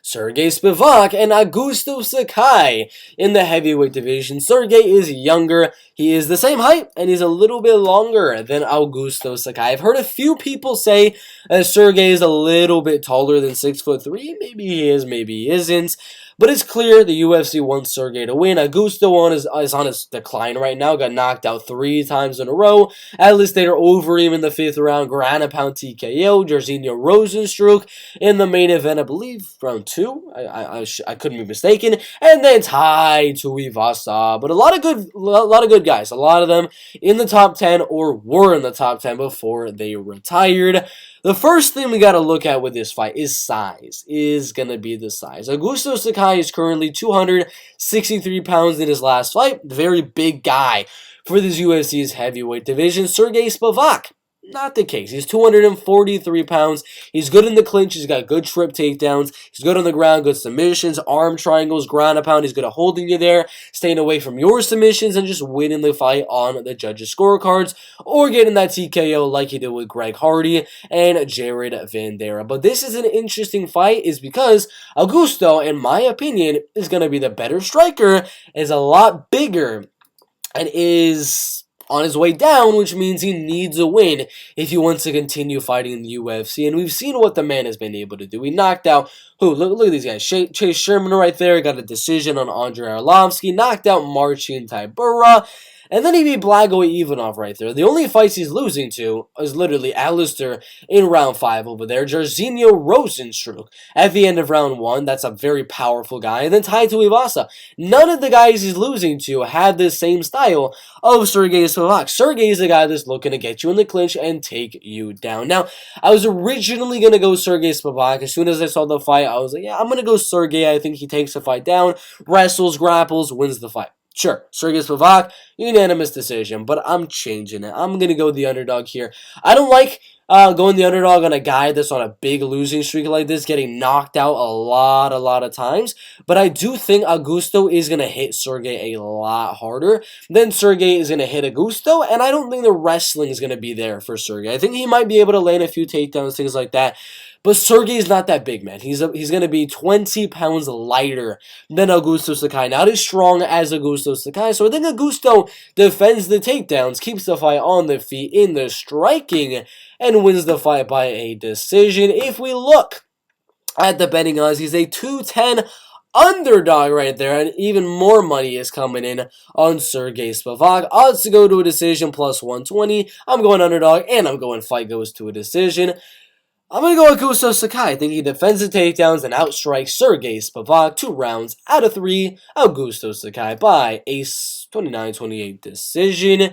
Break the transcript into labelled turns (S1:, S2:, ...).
S1: Sergey Spivak and Augusto Sakai in the heavyweight division. Sergey is younger, he is the same height, and he's a little bit longer than Augusto Sakai. I've heard a few people say that Sergey is a little bit taller than 6'3". Maybe he is, maybe he isn't. But it's clear the UFC wants Sergey to win. Augusto is on his decline right now. Got knocked out 3 times in a row. At least they are over him in the 5th round. Ground and pound TKO. Jairzinho Rosenstruck in the main event, I believe, round 2. I couldn't be mistaken. And then Tai Tuivasa. But a lot of good guys. A lot of them in the top 10 or were in the top 10 before they retired. The first thing we got to look at with this fight is size. Is going to be the size. Augusto Sakai is currently 263 pounds in his last fight. Very big guy for this UFC's heavyweight division. Sergey Spivak, not the case. He's 243 pounds. He's good in the clinch. He's got good trip takedowns. He's good on the ground, good submissions, arm triangles, ground and pound. He's good at holding you there, staying away from your submissions, and just winning the fight on the judges' scorecards, or getting that TKO like he did with Greg Hardy and Jared Vanderaa. But this is an interesting fight is because Augusto, in my opinion, is going to be the better striker, is a lot bigger, and is on his way down, which means he needs a win if he wants to continue fighting in the UFC. And we've seen what the man has been able to do. He knocked out, look at these guys. Chase Sherman right there, got a decision on Andrei Arlovsky, knocked out Marcin Tybura, and then he beat Blago Ivanov right there. The only fights he's losing to is literally Alistair in round 5 over there. Jairzinho Rosenstruck at the end of round 1. That's a very powerful guy. And then Tai Tuivasa. None of the guys he's losing to have the same style of Sergey Spivak. Sergey is the guy that's looking to get you in the clinch and take you down. Now, I was originally going to go Sergey Spivak. As soon as I saw the fight, I was like, yeah, I'm going to go Sergey. I think he takes the fight down, wrestles, grapples, wins the fight. Sure, Sergey Spivak, unanimous decision, but I'm changing it. I'm going to go the underdog here. I don't like going the underdog on a guy that's on a big losing streak like this, getting knocked out a lot of times, but I do think Augusto is going to hit Sergey a lot harder than Sergey is going to hit Augusto, and I don't think the wrestling is going to be there for Sergey. I think he might be able to land a few takedowns, things like that, but Sergey's not that big, man. He's going to be 20 pounds lighter than Augusto Sakai. Not as strong as Augusto Sakai. So I think Augusto defends the takedowns, keeps the fight on the feet in the striking, and wins the fight by a decision. If we look at the betting odds, he's a 210 underdog right there, and even more money is coming in on Sergey Spivak. Odds to go to a decision plus 120. I'm going underdog, and I'm going fight goes to a decision. I'm going to go with Augusto Sakai. I think he defends the takedowns and outstrikes Sergey Spivak 2 rounds out of 3. Augusto Sakai by a 29-28 decision.